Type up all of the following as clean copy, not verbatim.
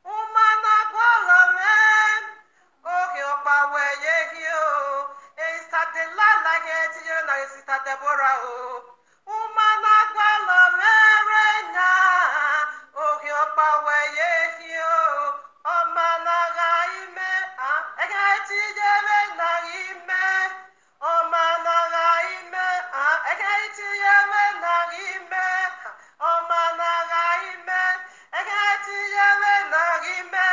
Umana gwalamen. Okay, opa weye yo. Sister Delilah like it, you know, Sister Deborah. Umana gwalamen na. Okay, opa weye yo. Omana gaime. Egati jebe na ime. Omana gaime. Egati jebe na ime. Omana gaime. Egati jebe na ime.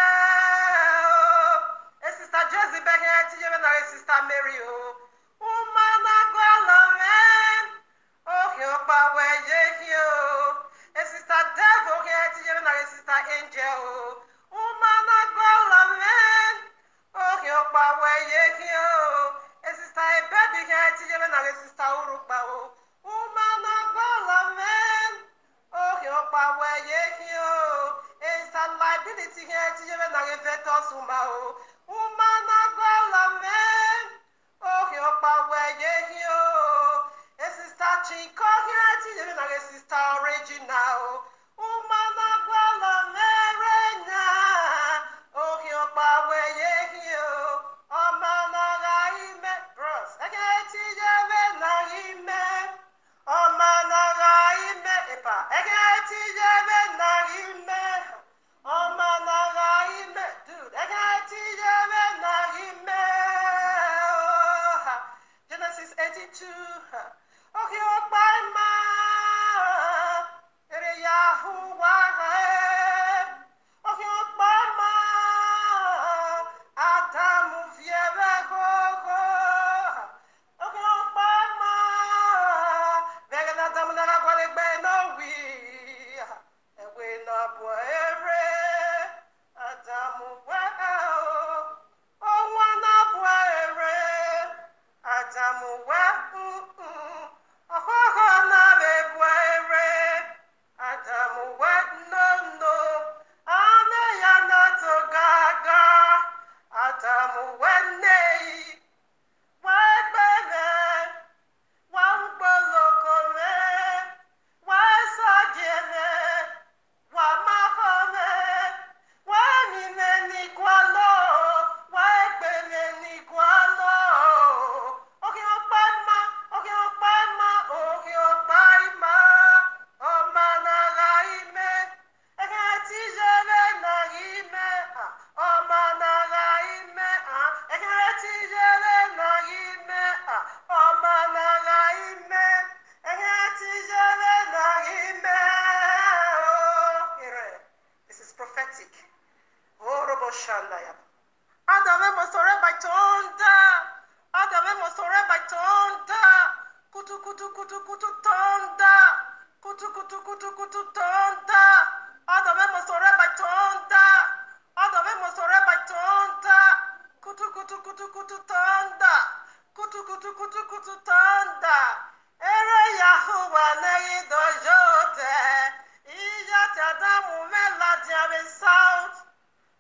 Sister Josie Beckett, Sister Mary, Umana Gwalaman, Yopa Wayekio, Sister Devo, Sister Angel, Umana Gwalaman, Yopa Wayekio, Sister Baby, Sister Urupa, Umana Gwalaman, Yopa Wayekio, Sister Liability, Veto Sumao. Umana gwalamen, yopa weye Sister Chico, Sister Regina, Umana gwalamen, yopa weye Omana gaime, bros, egati jebe na ime, Omana gaime, egati jebe na ime, Omana gaime, dude, egati jebe na ime. Genesis 82. Okay, by ma, Yahuah'S. Okay, by ma, Adamu fiebe gogo. Okay, by ma, vegana Adamu na gwale be no we. We no boere. Adamu wana boere. Adamu na be boere. Adamu no. Ane ya na to gaga. Adamu nei. Bene. Bolokome. Sagene. Mahome. Nine ni kwalo. Bene ni kwalo. Okay, Obama. Okay, Obama. Omana gaime. Egati jebe na ime. Omana gaime. Egati jebe na ime. Omana gaime. Egati jebe na ime. This is prophetic. Orobo Shandaya. Adame mosore baitonda. Adame mosore baitonda. Kutu tonda. Kutu tonda. Adame mosore baitonda. Adame mosore baitonda. Kutu tonda. Kutu tonda. Ere Yahuwah nei dojote. Ija tadamu me la diabe south.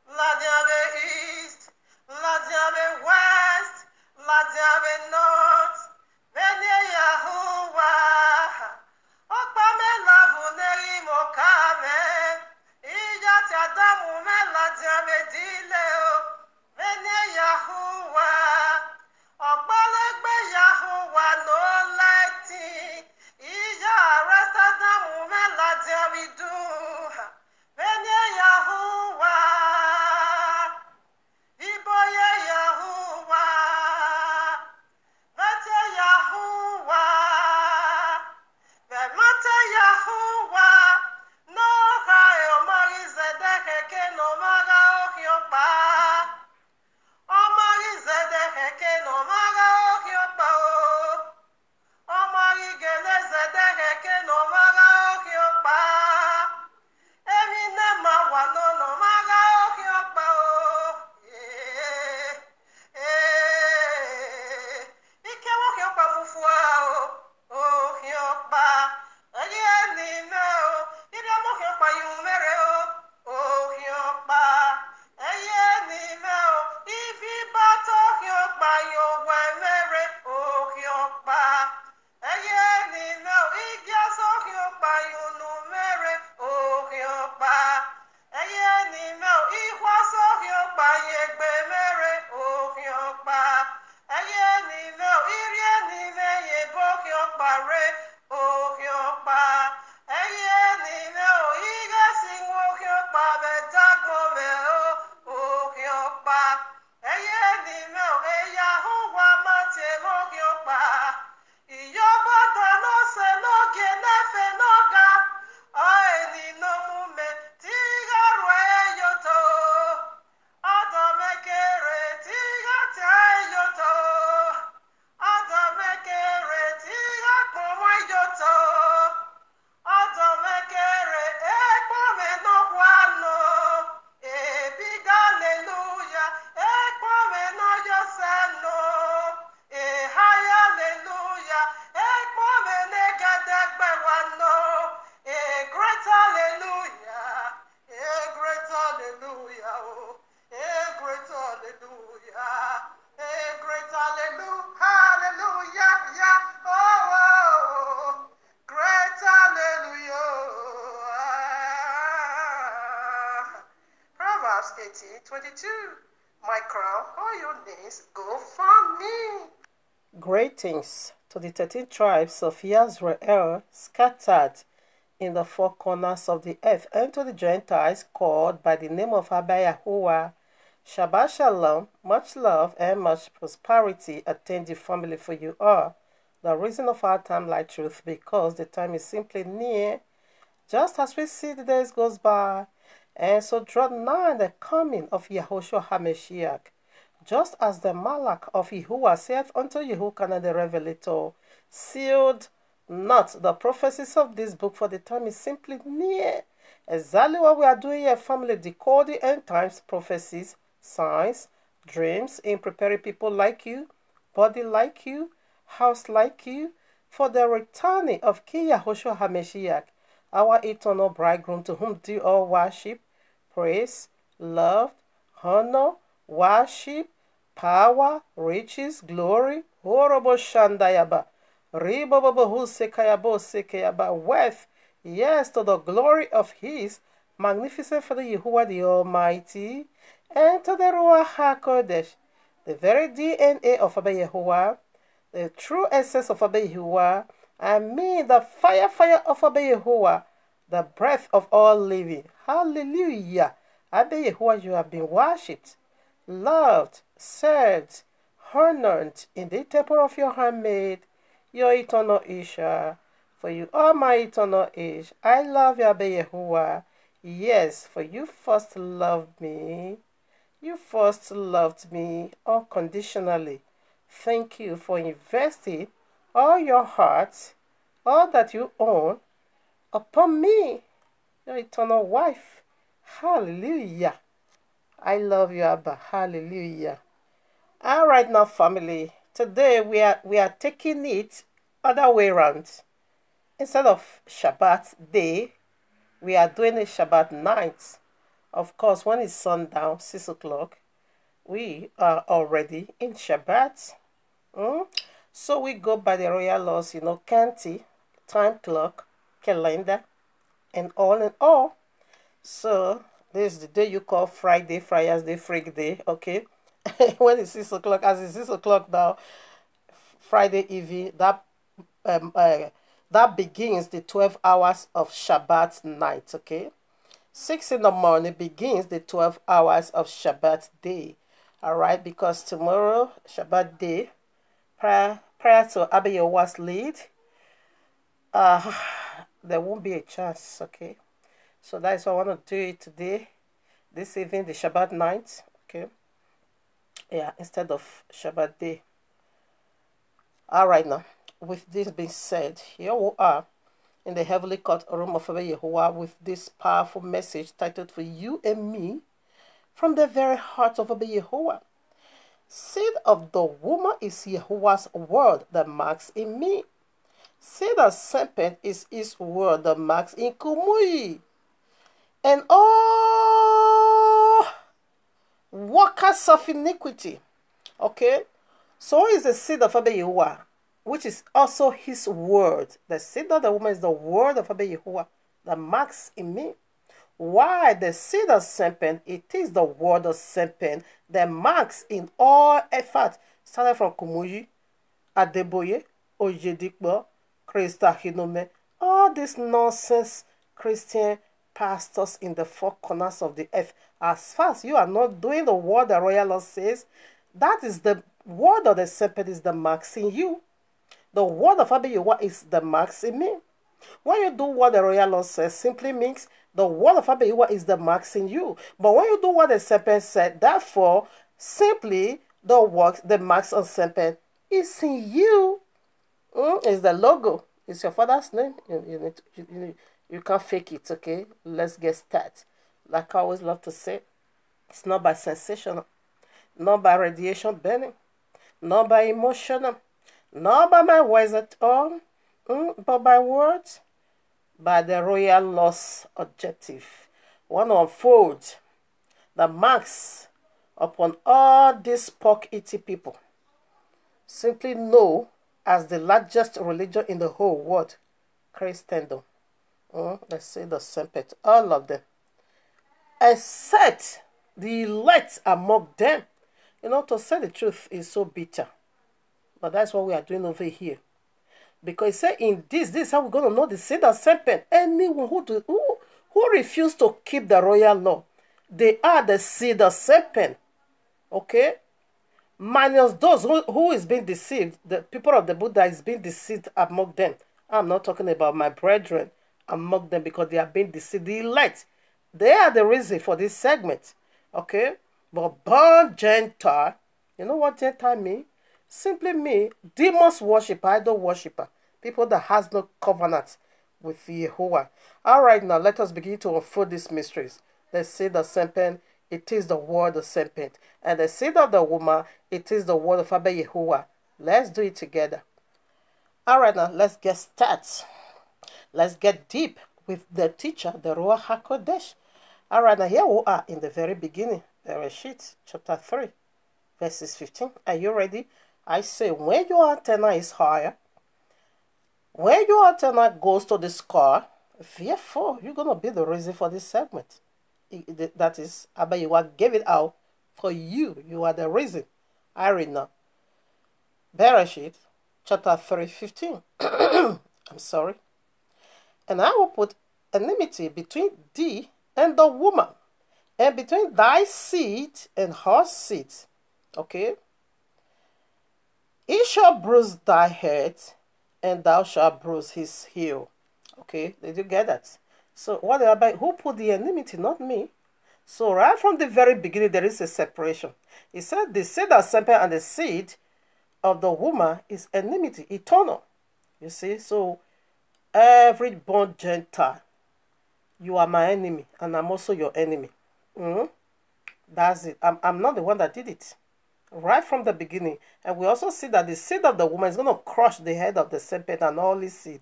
La diabe east. La diabe west. La diabe north. Vene Yahuwah. Okpa me la vuneri mokame. Ija tadamu me la diabe dileo. Vene Yahuwah. Okpa legbe Yahuwah no lighting. Ija rest adamu me la diabe do. Vene Yahuwah. Iboye Yahuwah. Vete Yahuwah. Vemate Yahuwah. No ha omari zedeke ke no maga okiopa. Proverbs 18:22. My crown, all your names go from me. Greetings to the 13 tribes of Israel scattered in the four corners of the earth, and to the Gentiles called by the name of Abba Yahuwah. Shabbat Shalom, much love and much prosperity attend the family for you all. The reason of our time like truth, because the time is simply near, just as we see the days goes by, and so draw nigh the coming of Yahushua HaMashiach. Just as the Malach of Yahuwah saith unto Yehochanan the Revelator, sealed not the prophecies of this book, for the time is simply near. Exactly what we are doing here, family, decode the end times prophecies, signs, dreams, in preparing people like you, body like you, house like you, for the returning of King Yahushua HaMashiach, our eternal bridegroom, to whom due all worship, praise, love, honor, worship, power, riches, glory, horrible shandayaba, ribobobo sekayabo sekayaba, wealth, yes, to the glory of his magnificent Father Yahuwah the Almighty, and to the Ruach HaKodesh, the very DNA of Abba Yahuwah, the true essence of Abba Yahuwah, and me, the fire of Abba Yahuwah, the breath of all living. Hallelujah. Abba Yahuwah, you have been worshipped, loved, served, honored in the temple of your handmaid, your eternal Isha. For you are my eternal Ish. I love you, Abba Yahuwah. Yes, for you first loved me. You first loved me unconditionally. Thank you for investing all your heart, all that you own, upon me, your eternal wife. Hallelujah. I love you, Abba. Hallelujah. All right now, family. Today we are taking it other way around. Instead of Shabbat day, we are doing a Shabbat night. Of course, when it's sundown, 6 o'clock, we are already in Shabbat. So we go by the royal laws, Kanti, time clock, calendar, and all in all. So this is the day you call Friday, Friars Day, Freak Day, okay? When it's 6 o'clock, as it's 6 o'clock now, Friday evening, that begins the 12 hours of Shabbat night, okay? 6 in the morning begins the 12 hours of Shabbat day, all right? Because tomorrow, Shabbat day, prior to Abba Yahuah's lead, there won't be a chance, okay? So that's why I want to do it today, this evening, the Shabbat night, okay? Yeah, instead of Shabbat day. All right now, with this being said, here we are in the heavenly court room of Abba Yahuwah with this powerful message titled For You and Me from the very heart of Abba Yahuwah. Seed of the woman is Yahuwah's word that marks in me. Seed of serpent is his word that marks in Kumuyi. And all workers of iniquity. Okay? So is the seed of Abba Yahuwah, which is also his word. The seed of the woman is the word of Abba Yahuwah that marks in me. Why the seed of serpent? It is the word of serpent that marks in all effort. Starting from Kumuyi, Adeboye, Ojedikbo, Krista Hinome, all these nonsense Christian pastors in the four corners of the earth. As far as you are not doing the word the royal law says, that is the word of the serpent is the marks in you. The word of Abba Yahuwah is the marks in me. When you do what the royal law says, simply means the word of Abba Yahuwah is the marks in you. But when you do what the serpent said, therefore, simply the marks on serpent is in you. It's the logo. It's your father's name. You can't fake it, okay? Let's get started. Like I always love to say, it's not by sensation, not by radiation burning, not by emotional, not by my words at all, but by words, by the royal law's objective. Want to unfold the marks upon all these pork-eating people. Simply know as the largest religion in the whole world, Christendom. Let's say the Serpent, all of them. Except the elect among them. To say the truth is so bitter. But that's what we are doing over here. Because it said in this is how we're going to know the seed of serpent. Anyone who refuse to keep the royal law, they are the seed of serpent. Okay? Minus those who is being deceived, the people of the Buddha is being deceived among them. I'm not talking about my brethren among them because they are being deceived. The elect, they are the reason for this segment. Okay? But born Gentile, you know what Gentile mean? Simply mean demons worshiper, idol worshiper, people that has no covenant with Yahuwah. All right, now let us begin to unfold these mysteries. The seed of serpent, it is the word of serpent. And the seed of the woman, it is the word of Abba Yahuwah. Let's do it together. All right, now let's get started. Let's get deep with the teacher, the Ruach HaKodesh. All right, now here we are in the very beginning. Bereshit, chapter 3, verses 15. Are you ready? I say, when your antenna is higher, when your antenna goes to the sky, therefore, you're going to be the reason for this segment. That is, Abba Yahuwah gave it out for you. You are the reason. I read now. Bereshit, chapter 3, 15. I'm sorry. And I will put enmity between thee and the woman, and between thy seed and her seed. Okay? He shall bruise thy head, and thou shalt bruise his heel. Okay? Did you get that? So, who put the enmity? Not me. So, right from the very beginning, there is a separation. He said the seed of serpent and the seed of the woman is enmity, eternal. You see? So, every born Gentile, you are my enemy, and I'm also your enemy. That's it. I'm not the one that did it. Right from the beginning. And we also see that the seed of the woman is going to crush the head of the serpent and all his seed.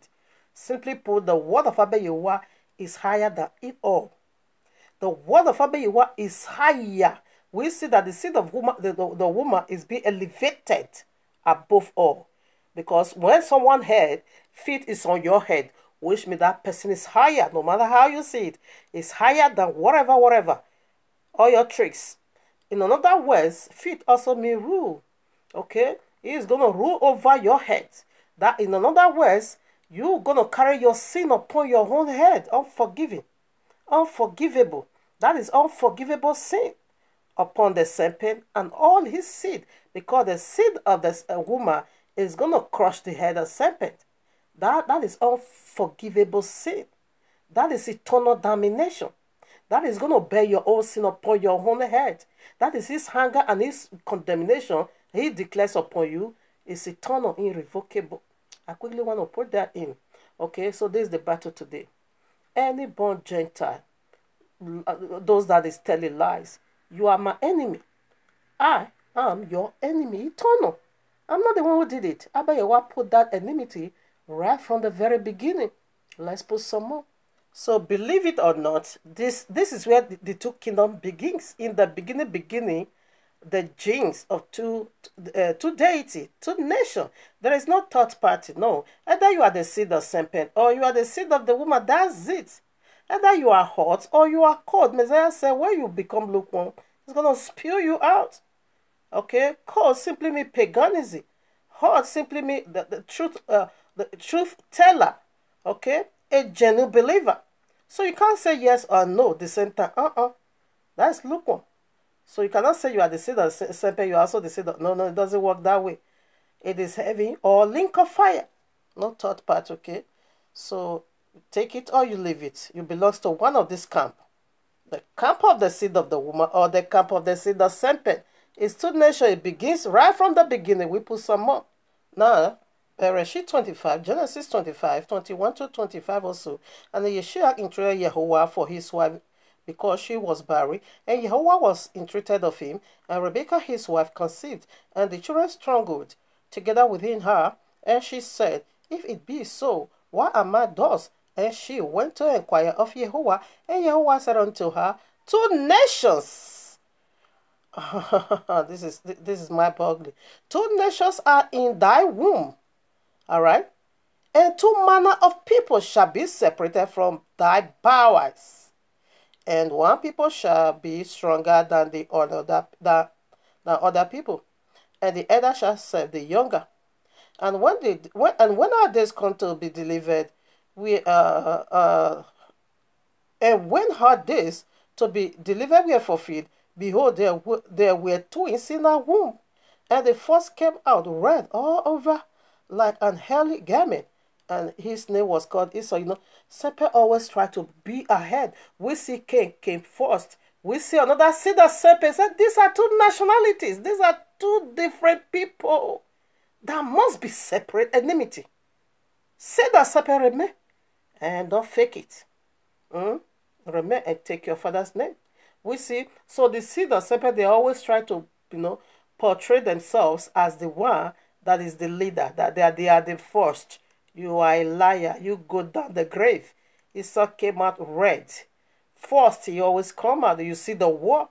Simply put, the word of Abba Yahuwah is higher than it all. The word of Abba Yahuwah is higher. We see that the seed of woman, the woman is being elevated above all. Because when someone's feet is on your head, which means that person is higher, no matter how you see it. It's higher than whatever. All your tricks. In other words, feet also mean rule. Okay? He is going to rule over your head. That, in other words, you're going to carry your sin upon your own head. Unforgivable. That is unforgivable sin upon the serpent and all his seed. Because the seed of the woman is going to crush the head of the serpent. That is unforgivable sin. That is eternal damnation. That is going to bear your own sin upon your own head. That is his anger and his condemnation he declares upon you is eternal, irrevocable. I quickly want to put that in. Okay, so this is the battle today. Any born Gentile, those that is telling lies, you are my enemy. I am your enemy, eternal. I'm not the one who did it. Abba Yahuwah put that enmity right from the very beginning. Let's put some more. So believe it or not, this is where the two kingdoms begins. In the beginning, the genes of two deity, two nation. There is no third party, no. Either you are the seed of serpent or you are the seed of the woman, that's it. Either you are hot or you are cold. Messiah said when you become lukewarm, it's going to spew you out. Okay? Cold simply means paganism. Hot simply means the truth teller. Okay? A genuine believer. So you can't say yes or no at the same time. That's lukewarm. So you cannot say you are the seed of serpent, you are also the seed of... No, it doesn't work that way. It is heavy or link of fire. No third part, okay? So take it or you leave it. You belong to one of this camp. The camp of the seed of the woman or the camp of the seed of serpent. It's two nations. It begins right from the beginning. We put some more. Now, Bereshit 25, Genesis 25, 21 to 25 also. And Yeshua entreated Yahuwah for his wife because she was barren, and Yahuwah was entreated of him, and Rebekah his wife conceived, and the children struggled together within her, and she said, if it be so, why am I thus? And she went to inquire of Yahuwah, and Yahuwah said unto her, two nations. This is my bugly. Two nations are in thy womb. All right? And two manner of people shall be separated from thy bowels. And one people shall be stronger than the other people, and the elder shall serve the younger. And when our days come to be delivered, we and when her days to be delivered were fulfilled, behold, there were twins in her womb. And the first came out red all over like an hairy garment. And his name was called Esau. Serpent always try to be ahead. We see Cain came first. We see another seed of serpent. Said these are two nationalities. These are two different people. There must be separate enmity. Say that serpent remain and don't fake it. Remain and take your father's name. We see, so the seed of serpent, they always try to, portray themselves as the one that is the leader, that they are the first. You are a liar. You go down the grave. Esau came out red. First, he always come out. You see the war.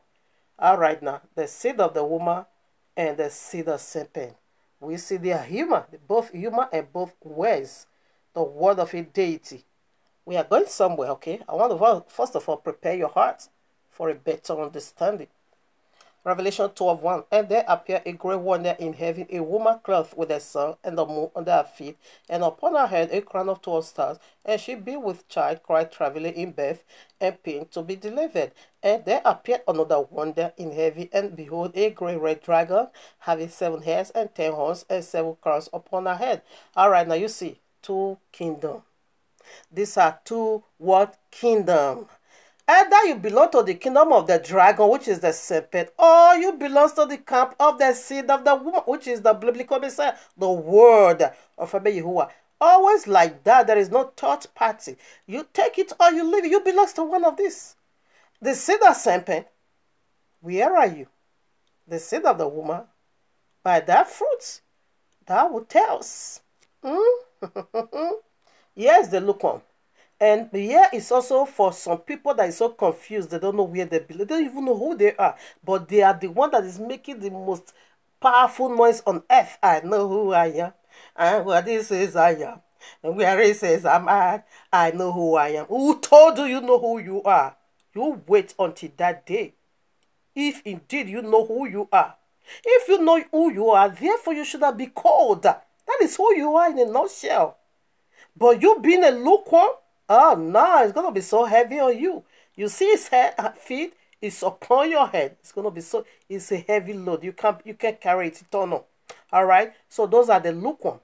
All right now, the seed of the woman and the seed of serpent. We see they are human, both human and both words. The word of a deity. We are going somewhere, okay? I want to first of all prepare your heart for a better understanding. Revelation 12:1. And there appeared a great wonder in heaven, a woman clothed with the sun and the moon under her feet, and upon her head a crown of 12 stars. And she being with child, cried, traveling in birth and pain to be delivered. And there appeared another wonder in heaven, and behold, a great red dragon, having 7 heads and 10 horns, and 7 crowns upon her head. All right, now you see, 2 kingdoms. These are 2 what kingdom? Either you belong to the kingdom of the dragon, which is the serpent, or you belong to the camp of the seed of the woman, which is the biblical Messiah, the word of Yahuwah. Always like that. There is no third party. You take it or you leave it. You belong to one of these. The seed of serpent, where are you? The seed of the woman, by that fruit, that will tell us. Yes, the lukewarm. And here is also for some people that is so confused. They don't know where they belong. They don't even know who they are. But they are the one that is making the most powerful noise on earth. I know who I am. And what this is I am. And where it says I'm at, I know who I am. Who told you know who you are? You wait until that day. If indeed you know who you are. If you know who you are, therefore you should not be called. That is who you are in a nutshell. But you being a lukewarm, oh no, it's going to be so heavy on you. You see his feet, it's upon your head. It's going to be so, it's a heavy load. You can't carry it eternal. All right? So those are the lukewarm.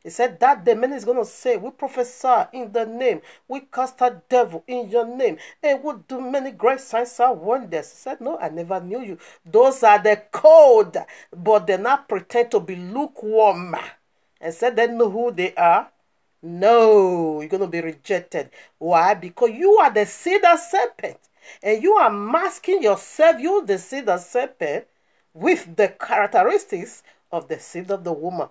He said that the man is going to say, we prophesy in the name. We cast out devil in your name. And we do many great signs and wonders. He said, no, I never knew you. Those are the code. But they not pretend to be lukewarm. And said they know who they are. No, you're going to be rejected. Why? Because you are the seed of serpent. And you are masking yourself, you the seed of serpent, with the characteristics of the seed of the woman.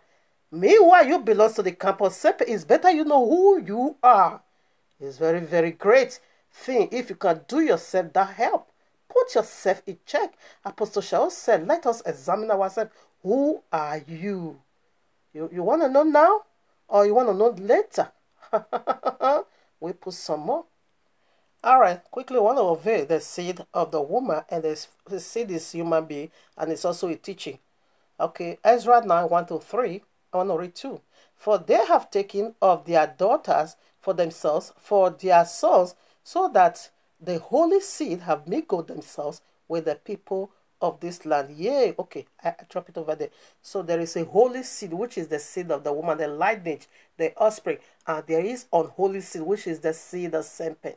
Meanwhile, you belong to the camp of serpent. It's better you know who you are. It's very, very great thing. If you can do yourself that help, put yourself in check. Apostle Shaul said, let us examine ourselves. Who are you? You want to know now? Or you want to know later? We put some more. All right, quickly want to obey the seed of the woman, and the seed is human being, and it's also a teaching. Okay, Ezra 9:1-3. I want to read 2. For they have taken of their daughters for themselves, for their sons, so that the holy seed have mingled themselves with the people of this land. Yay, okay, I drop it over there. So there is a holy seed, which is the seed of the woman, the lineage, the offspring, and there is unholy seed, which is the seed of serpent.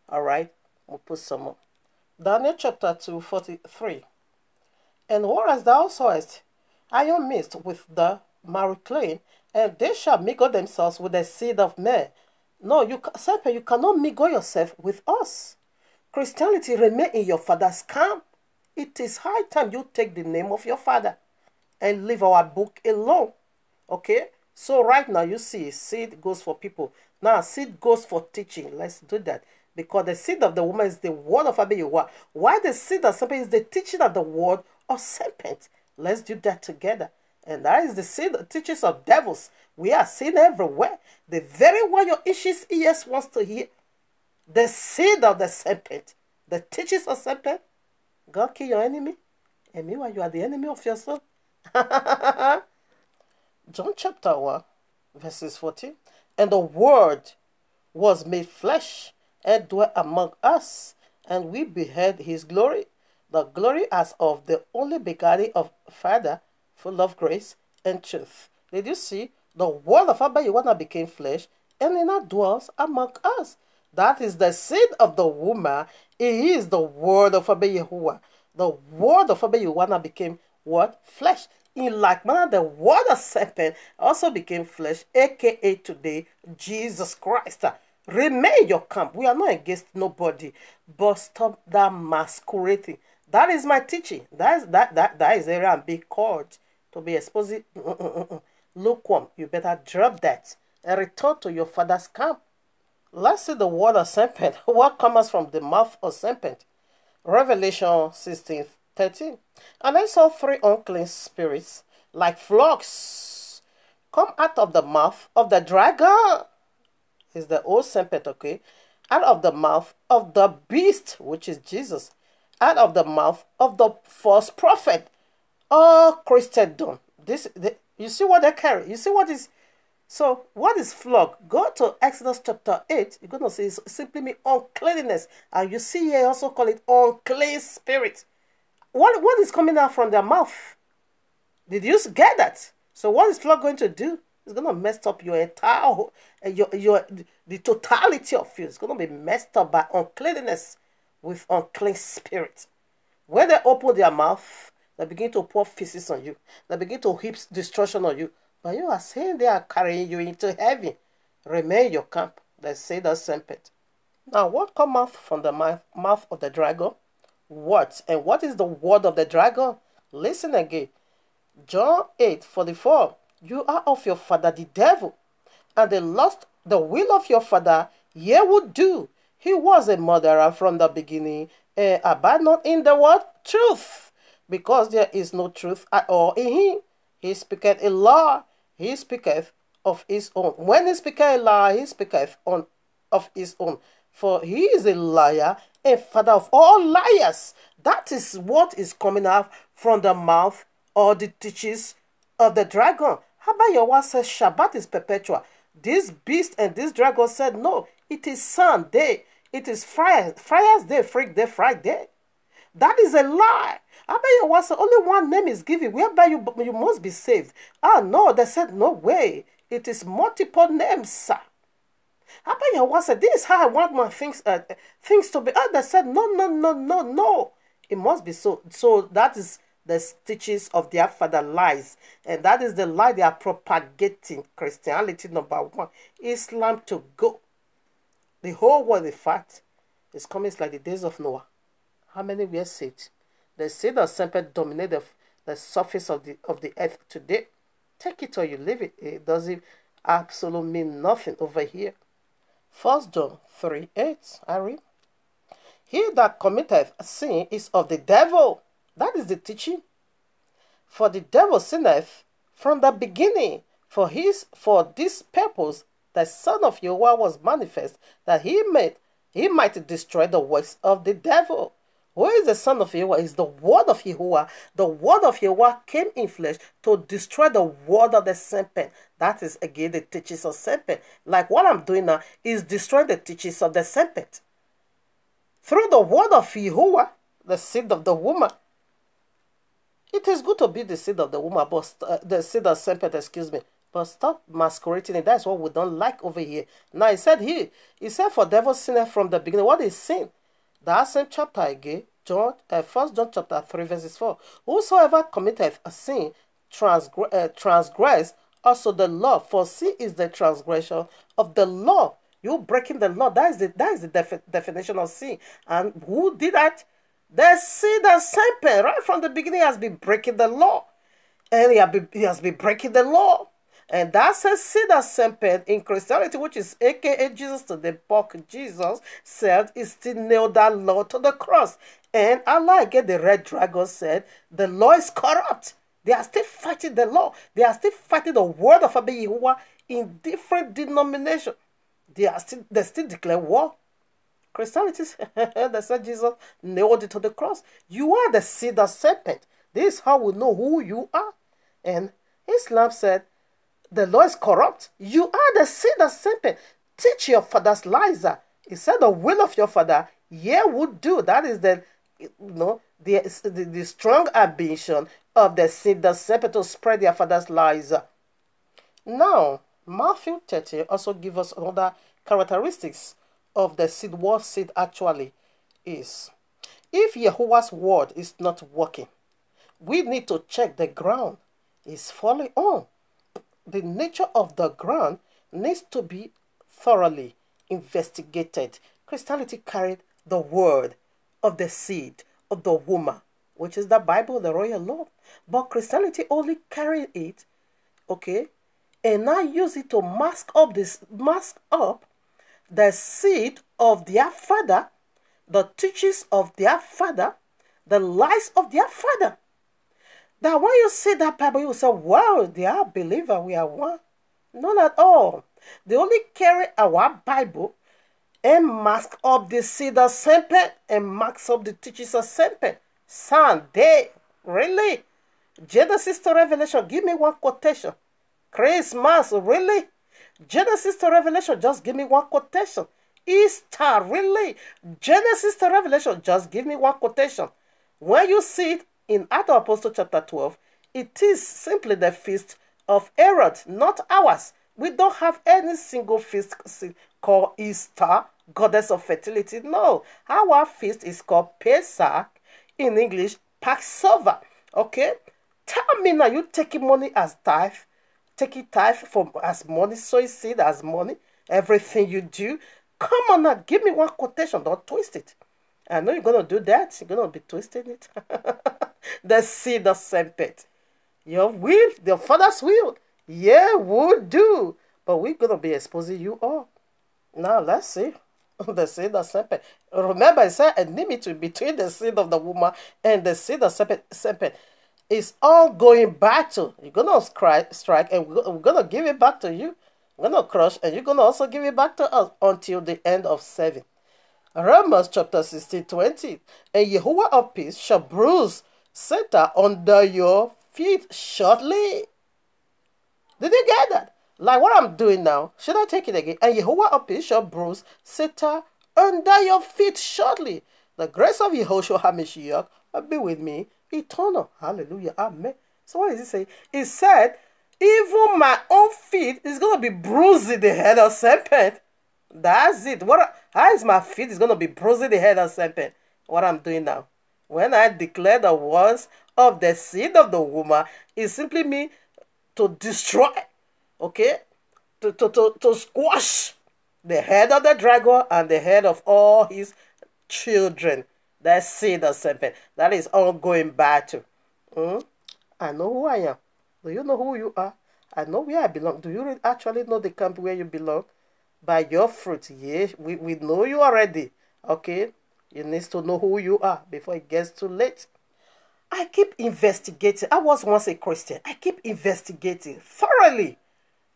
All right, we'll put some more. Daniel chapter 2:43. And whereas thou sawest iron mixed with the marrow clay, and they shall mingle themselves with the seed of men. No, serpent, you cannot mingle yourself with us. Christianity remain in your father's camp. It is high time you take the name of your father and leave our book alone. Okay? So right now you see seed goes for people. Now seed goes for teaching. Let's do that. Because the seed of the woman is the word of Yahuwah. Why the seed of serpent is the teaching of the word of serpent. Let's do that together. And that is the seed of teachings of devils. We are seen everywhere. The very one your itches ears wants to hear. The seed of the serpent. the teachings of serpent. God kill your enemy, and meanwhile you are the enemy of yourself. John chapter 1, verses 14. And the word was made flesh and dwelt among us, and we beheld his glory, the glory as of the only begotten of Father, full of grace and truth. Did you see? The word of Abba Yahuwah became flesh, and it now dwells among us. That is the seed of the woman. It is the word of Abba Yahuwah. The word of Abba Yahuwah became what? Flesh. In like manner, the word of serpent also became flesh, aka today, Jesus Christ. Remain your camp. We are not against nobody, but stop that masquerading. That is my teaching. That is area I'm being called to be exposing. Lukewarm. You better drop that and return to your father's camp. Let's see the word of serpent. What comes from the mouth of serpent? Revelation 16:13. And I saw 3 unclean spirits, like frogs, come out of the mouth of the dragon. Is the old serpent, okay? Out of the mouth of the beast, which is Jesus. Out of the mouth of the false prophet. Oh, Christendom. You see what they carry? You see what is... So, what is flog? Go to Exodus chapter 8. You're going to see it simply mean uncleanness. And you see here also call it unclean spirit. What is coming out from their mouth? Did you get that? So, what is flog going to do? It's going to mess up your entire... the totality of you. It's going to be messed up by uncleanness with unclean spirit. When they open their mouth, they begin to pour feces on you. They begin to heap destruction on you. But you are saying they are carrying you into heaven. Remain your camp. They say the serpent. Now, what comes out from the mouth of the dragon? What? And what is the word of the dragon? Listen again. John 8:44. You are of your father the devil, and the will of your father ye would do. He was a murderer from the beginning, and abide not in the word truth, because there is no truth at all in him. He speaketh a lie. He speaketh of his own. When he speaketh a lie, he speaketh of his own. For he is a liar and father of all liars. That is what is coming out from the mouth or the teachings of the dragon. Yahuwah says Shabbat is perpetual. This beast and this dragon said, no, it is Sunday. It is Friar's Day, Freak Day, Friday. That is a lie. Yahuwah said only one name is given whereby you must be saved. No, they said no way. It is multiple names, sir. Yahuwah said this is how I want my things to be. They said no. It must be so. So that is the teachings of their father lies, and that is the lie they are propagating. Christianity number 1, Islam to go. The whole world, in fact, is coming like the days of Noah. How many were saved? They say the serpent dominated the surface of the earth today. Take it or you leave it. It doesn't absolutely mean nothing over here. 1 John 3:8. I read. He that committeth sin is of the devil. That is the teaching. For the devil sinneth from the beginning. For this purpose the Son of Yahuwah was manifest, that he might destroy the works of the devil. Who is the Son of Yahuwah? Is the word of Yahuwah. The word of Yahuwah came in flesh to destroy the word of the serpent. That is again the teachings of serpent. Like what I'm doing now is destroy the teachings of the serpent. Through the word of Yahuwah, the seed of the woman. It is good to be the seed of the woman, but the seed of serpent, excuse me. But stop masquerading it. That's what we don't like over here. Now, he said, for devil sinned from the beginning. What is sin? That same chapter again, 1 John chapter 3, verses 4. Whosoever committeth a sin transgress also the law, for sin is the transgression of the law. You breaking the law. That is the definition of sin. And who did that? The seed of serpent, right from the beginning, has been breaking the law. And he has been breaking the law. And that's a seed of serpent in Christianity, which is aka Jesus to the buck. Jesus said he still nailed that law to the cross. And Allah, again, the red dragon said, the law is corrupt. They are still fighting the law. They are still fighting the word of Abba Yahuwah in different denominations. They still declare war. Christianity, they said Jesus nailed it to the cross. You are the seed of serpent. This is how we know who you are. And Islam said, the law is corrupt. You are the seed of serpent. Teach your father's lies. He said the will of your father, ye would do. That is the strong ambition of the seed of serpent to spread their father's lies. Now, Matthew 30 also gives us another characteristics of the seed, what seed actually is. If Yahuah's word is not working, we need to check the ground is falling on. The nature of the ground needs to be thoroughly investigated. Christianity carried the word of the seed of the woman, which is the Bible, the royal law. But Christianity only carried it, okay, and now use it to mask up the seed of their father, the teachings of their father, the lies of their father. That when you see that Bible, you say, wow, they are believers, we are one. Not at all. They only carry our Bible and mask up the seed of Serpent and mask up the teachings of Serpent. Sunday, really? Genesis to Revelation, give me one quotation. Christmas, really? Genesis to Revelation, just give me one quotation. Easter, really? Genesis to Revelation, just give me one quotation. When you see it in Acts of Apostles chapter 12, it is simply the feast of Herod, not ours. We don't have any single feast called Easter, goddess of fertility. No, our feast is called Pesach, in English, Passover. Okay? Tell me now, you taking money as tithe, taking tithe from as money, sowing seed as money, everything you do. Come on now, give me one quotation, don't twist it. I know you're going to do that. You're going to be twisting it. The seed of serpent. Your will, your father's will. Yeah, would do. But we're going to be exposing you all. Now, let's see. The seed of serpent. Remember, it said enmity between the seed of the woman and the seed of serpent. It's ongoing battle. You're going to strike and we're going to give it back to you. We're going to crush and you're going to also give it back to us until the end of 7. Romans chapter 16:20. And Yahuwah of peace shall bruise Satan under your feet shortly. Did you get that? Like what I'm doing now. Should I take it again? And Yahuwah of peace shall bruise Satan under your feet shortly. The grace of Yahushua HaMashiach will be with me eternal. Hallelujah. Amen. So what does it say? It said, even my own feet is going to be bruising the head of serpent. That's it. How is my feet is going to be bruising the head of serpent? What I'm doing now. When I declare the words of the seed of the woman, it simply means to destroy, okay? To squash the head of the dragon and the head of all his children. That seed of serpent. That is ongoing battle. I know who I am. Do you know who you are? I know where I belong. Do you actually know the camp where you belong? By your fruit. Yeah, we know you already. Okay? You need to know who you are before it gets too late. I keep investigating. I was once a Christian. I keep investigating thoroughly.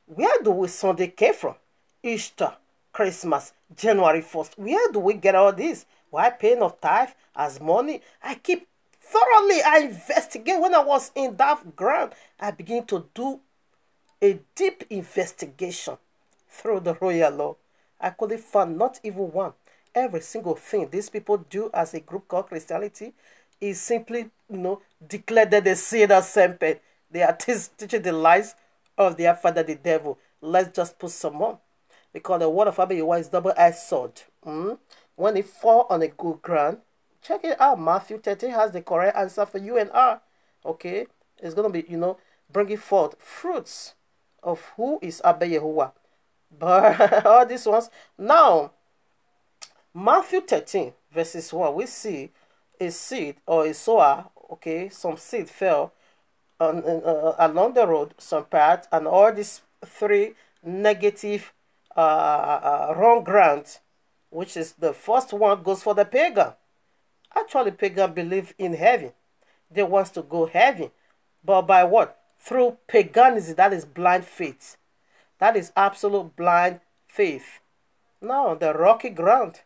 Where do we Sunday came from? Easter, Christmas, January 1st. Where do we get all this? Why paying of tithe as money? I keep thoroughly. I investigate. When I was in that ground, I begin to do a deep investigation through the royal law. I couldn't find not even one. Every single thing these people do as a group called Christianity is simply, declare that they see the serpent. They are teaching the lies of their father, the devil. Let's just put some on. Because the word of Yahuwah is double-edged sword. When it fall on a good ground, check it out. Matthew 30 has the correct answer for you and I. Okay? It's going to be, bringing forth fruits of who is Abba Yahuwah. But all these ones. Now, Matthew 13, verses 1, we see a seed or a sower, okay, some seed fell along the road, some part, and all these 3 negative wrong ground, which is the first one goes for the pagan. Actually, pagan believe in heaven. They want to go heaven. But by what? Through paganism, that is blind faith. That is absolute blind faith. Now, the rocky ground.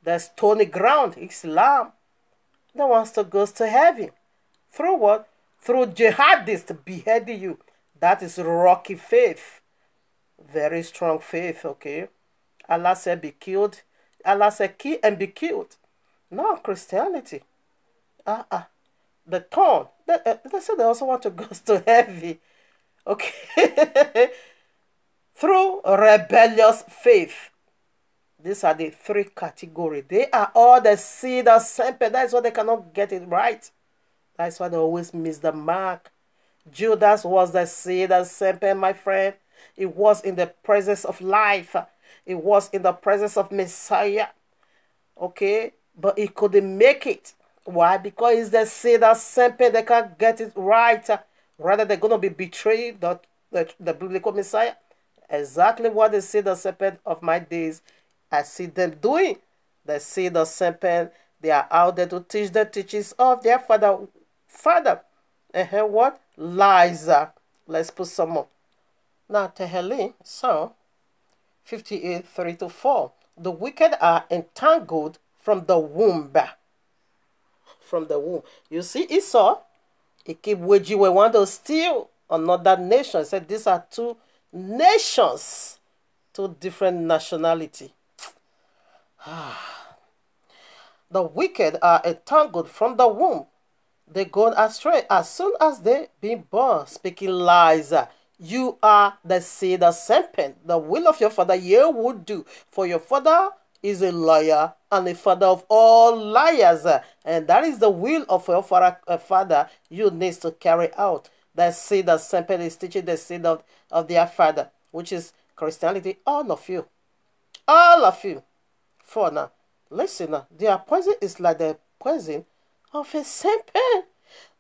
the stony ground, Islam. That wants to go to heaven. Through what? Through jihadists beheading you. That is rocky faith. Very strong faith, okay? Allah said be killed. Allah said kill and be killed. No, Christianity. The thorn. They said they also want to go to heaven. Okay? Through rebellious faith. These are the three categories. They are all the seed of serpent. That's why they cannot get it right. That's why they always miss the mark. Judas was the seed of serpent, my friend. It was in the presence of life. It was in the presence of Messiah. Okay? But he couldn't make it. Why? Because it's the seed of serpent. They can't get it right. Rather, they're going to be betrayed, the biblical Messiah. Exactly what the seed of serpent of my days, I see them doing. The seed of serpent, they are out there to teach the teachings of their father. And what? Lies. Let's put some more. Now, Tehillim, Psalm 58, 3-4. The wicked are entangled from the womb. From the womb. You see Esau? He keep waging we want to steal another nation. He said these are two nations, two different nationality. The wicked are entangled from the womb. They go astray as soon as they be born, speaking lies. You are the seed of serpent. The will of your father you would do. For your father is a liar and the father of all liars. And that is the will of your father you need to carry out. The seed of serpent is teaching the seed of their father, which is Christianity. All of you. All of you. For now, listen now. Their poison is like the poison of a serpent.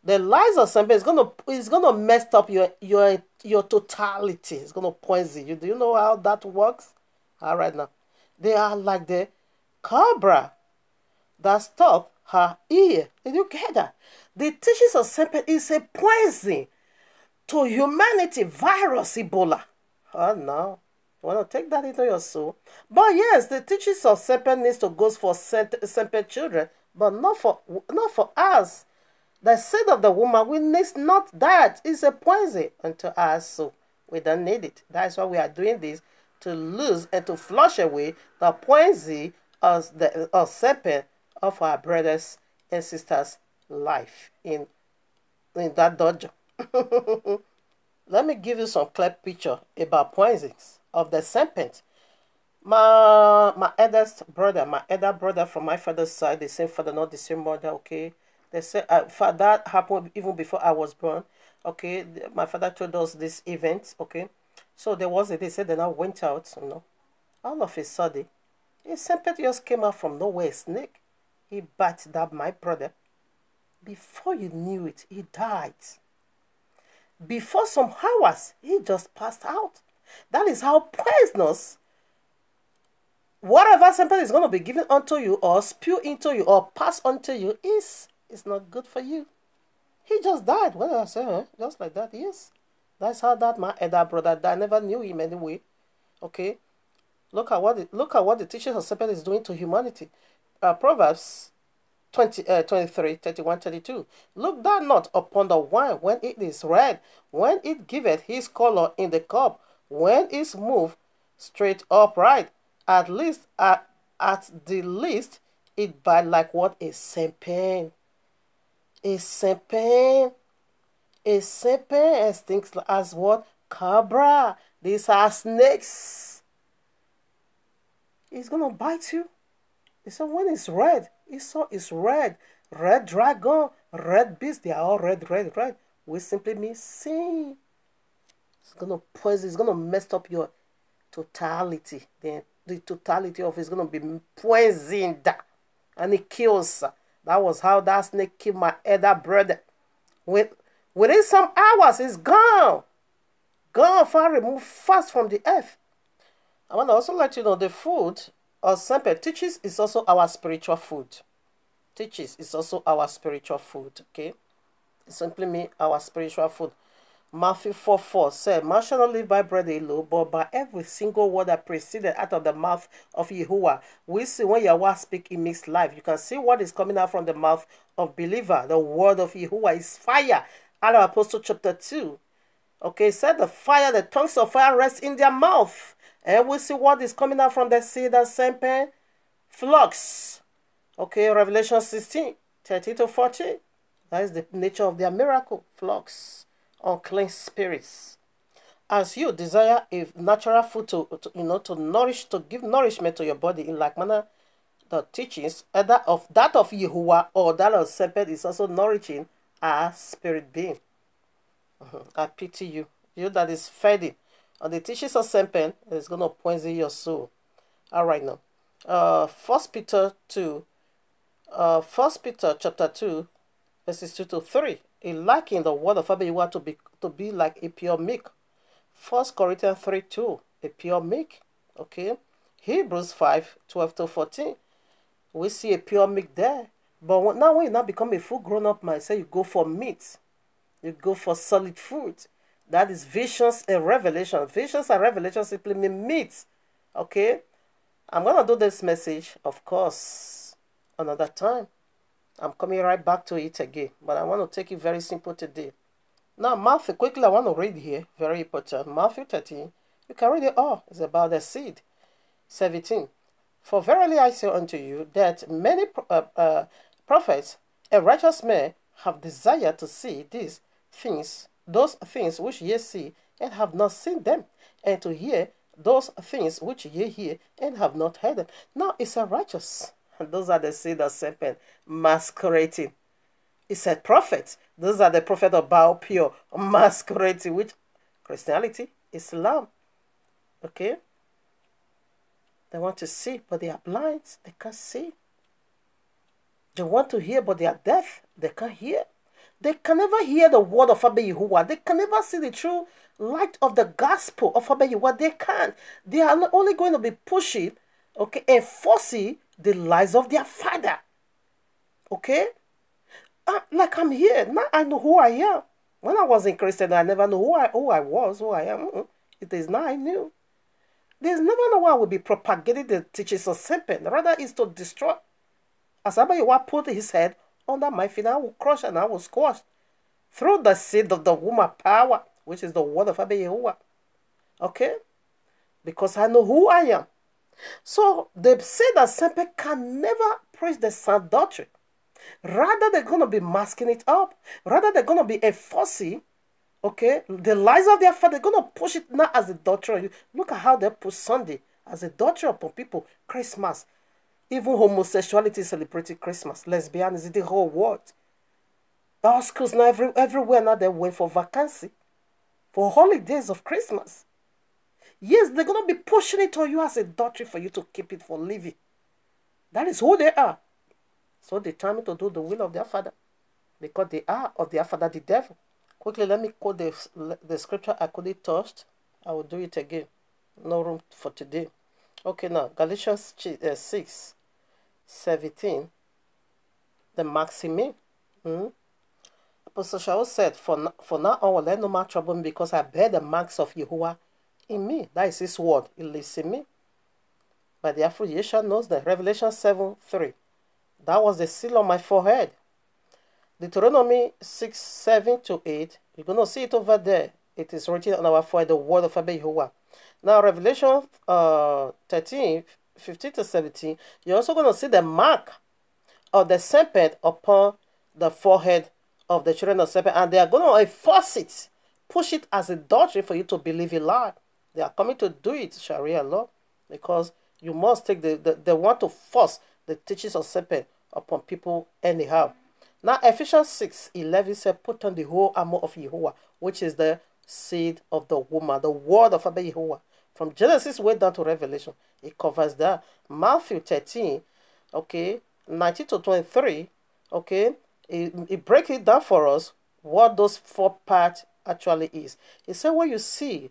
The lies of serpent is gonna mess up your totality. It's gonna poison you. Do you know how that works? All right now, they are like the cobra that stopped her ear. Did you get that? The teachings of serpent is a poison to humanity. Virus, Ebola. Oh no. You want to take that into your soul? But yes, the teachings of serpent needs to go for serpent children, but not for us. The seed of the woman, we need not that. It's a poison unto us, so we don't need it. That's why we are doing this, to lose and to flush away the poison of the serpent of our brothers and sisters' life in that dojo. Let me give you some clear picture about poisons of the serpent. My eldest brother, my elder brother from my father's side, the same father, not the same mother, okay? They say that happened even before I was born, okay? My father told us this event, okay? So there was they said they now went out, all of a sudden, a serpent just came out from nowhere, a snake. He bit that my brother. Before you knew it, he died. Before some hours, he just passed out. That is how poisonous whatever serpent is going to be given unto you or spew into you or pass unto you is not good for you. He just died. When I say, just like that, yes. That's how that my elder brother died. I never knew him anyway. Okay? Look at what the teachings of serpent is doing to humanity. Proverbs 23, 31, 32. Look thou not upon the wine when it is red, when it giveth his color in the cup, when it's moved straight upright. At the least, it bite like what? A serpent. A serpent. A serpent as things as what? Cobra. These are snakes. It's gonna bite you. So when it's red, it's red. Red dragon, red beast, they are all red, red, red. We simply mean sin. It's gonna poison, it's gonna mess up your totality. The totality of it is gonna be poisoned. And it kills. That was how that snake killed my elder brother. Within some hours, it's gone. Gone, far removed, fast from the earth. I want to also let you know the food of serpent teaches is also our spiritual food. Teaches is also our spiritual food, okay? It simply means our spiritual food. Matthew 4:4 said, man shall not live by bread alone, but by every single word that proceeded out of the mouth of Yahuwah. We see when Yahuwah speaks, it makes life. You can see what is coming out from the mouth of believer. The word of Yahuwah is fire. Out of Apostle chapter 2. Okay, it said the fire, the tongues of fire rest in their mouth. And we see what is coming out from the seed of Serpent, flux. Okay, Revelation 16, 13 to 14. That is the nature of their miracle, flux, unclean spirits. As you desire a natural food to nourish, to give nourishment to your body in like manner, the teachings either of that of Yahuwah or that of Serpent is also nourishing our spirit being. I pity you. You that is feeding on the teachings of Serpent is going to poison your soul. All right now. 1 Peter 2. 1 Peter chapter 2, verses 2 to 3. In liking the word of Abba, you want to be like a pure milk. 1 Corinthians 3:2, a pure milk. Okay. Hebrews 5:12 to 14. We see a pure milk there. But now when you now become a full grown up man, say you go for meat. You go for solid food. That is visions and revelation. Visions and revelation simply mean meat. Okay. I'm going to do this message, of course, another time. I'm coming right back to it again. But I want to take it very simple today. Now, Matthew, quickly, I want to read here. Very important. Matthew 13. You can read it all. It's about the seed. 17. For verily I say unto you that many prophets and righteous men have desired to see these things, those things which ye see, and have not seen them, and to hear those things which ye hear, and have not heard them. Now it's a righteous. And those are the seed of Serpent masquerading. It said prophets. Those are the prophets of Baal pure masquerading, which Christianity, Islam. Okay? They want to see, but they are blind. They can't see. They want to hear, but they are deaf. They can't hear. They can never hear the word of Abba Yahuwah. They can never see the true light of the gospel of Abba Yahuwah. They can't. They are only going to be pushing, okay, enforcing the lies of their father. Okay? Like I'm here. Now I know who I am. When I was in Christian, I never knew who I was, who I am. It is now I knew. There's never no one will be propagating the teachings of Serpent. Rather, is to destroy. As Abba Yahuwah put his head under my feet, I will crush and I will squash. Through the seed of the woman power, which is the word of Abba Yahuwah. Okay? Because I know who I am. So they say that Serpent can never preach the sound doctrine. Rather, they're going to be masking it up. Rather, they're going to be enforcing, okay, the lies of their father. They're going to push it now as a doctrine. Look at how they push Sunday as a doctrine upon people. Christmas. Even homosexuality is celebrating Christmas. Lesbianism, the whole world. Our schools now, everywhere now, they went for vacancy. For holidays of Christmas. Yes, they're going to be pushing it on you as a doctrine for you to keep it for living. That is who they are. So determined to do the will of their father. Because they are of their father, the devil. Quickly, let me quote the scripture I couldn't touch. I will do it again. No room for today. Okay, now, Galatians 6, 17. The maxime. Apostle Shaul said, for now on, let no man trouble me, because I bear the marks of Yahuwah in me. That is his word. It lives in me. By the fruit ye shall know that. Revelation 7:3. That was the seal on my forehead. Deuteronomy 6:7-8. You're going to see it over there. It is written on our forehead, the word of Abba Yahuwah. Now, Revelation 13:15-17. You're also going to see the mark of the serpent upon the forehead of the children of Serpent. And they are going to enforce it. Push it as a doctrine for you to believe in lie. They are coming to do it, Sharia law. Because you must take they want to force the teachings of Serpent upon people anyhow. Now, Ephesians 6:11 says, put on the whole armor of Yahuwah, which is the seed of the woman, the word of Abba Yahuwah. From Genesis way down to Revelation, it covers that. Matthew 13, okay, 19-23, okay, it breaks it down for us what those 4 parts actually is. It said, what you see,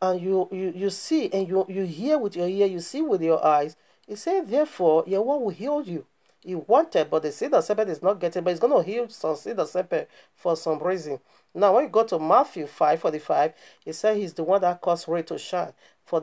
and you see, and you hear with your ear, you see with your eyes. It said, therefore, Yahuwah will heal you. he wanted, but the seed of serpent is not getting, but he's going to heal some seed of serpent for some reason. Now, when you go to Matthew 5:45, it says he's the one that caused rain to shine for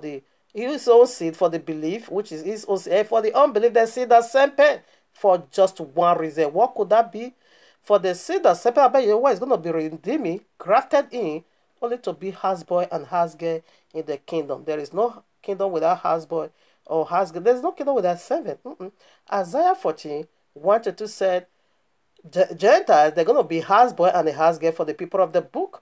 his own seed, for the belief, which is his own seed, and for the unbelief, the seed of serpent, for just one reason. What could that be? For the seed of serpent, I bet you what is going to be redeemed, grafted in, only to be houseboy and housegirl in the kingdom. There is no kingdom without houseboy or housegirl. There is no kingdom without servant. Isaiah 14, 1-2 said, Gentiles, they're going to be houseboy and a housegirl for the people of the book.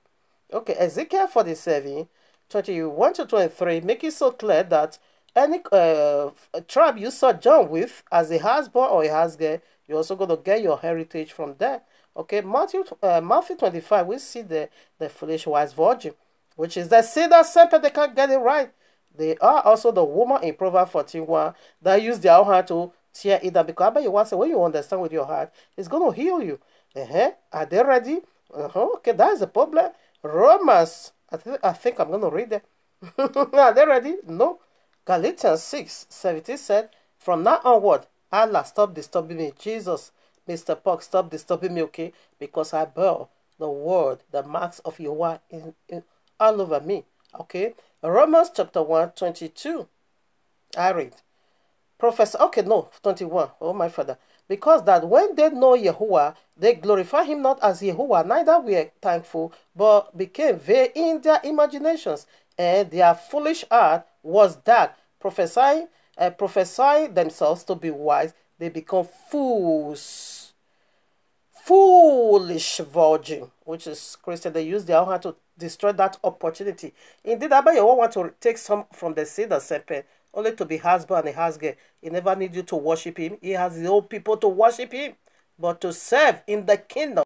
Okay, Ezekiel 47, 21-23, make it so clear that any tribe you sojourn with as a houseboy or a housegirl, you're also going to get your heritage from there. Okay, Matthew 25, we see the foolish wise virgin, which is the seed of serpent. They can't get it right. They are also the woman in Proverbs 14:1 that use their own hand to tear it down. Because I bet you once when you understand with your heart, it's going to heal you. Are they ready? Okay, that is the problem. Romans, I think I'm going to read it. Are they ready? No. Galatians 6:17 said, from now onward, Allah, stop disturbing me. Jesus, Mr. Puck, stop disturbing me, okay? Because I bear the word, the marks of Yahuwah all over me, okay? Romans chapter 1:22. I read. Professor, okay, no, 21. Oh, my father. Because that when they know Yahuwah, they glorify him not as Yahuwah, neither were thankful, but became vain in their imaginations, and their foolish heart was dark. Prophesying themselves to be wise, they become fools. Foolish virgin, which is Christian. They use their own hand to destroy that opportunity. Indeed, Abba Yahuwah want to take some from the seed of serpent, only to be husband and a housegirl. He never needs you to worship him. He has his own people to worship him, but to serve in the kingdom.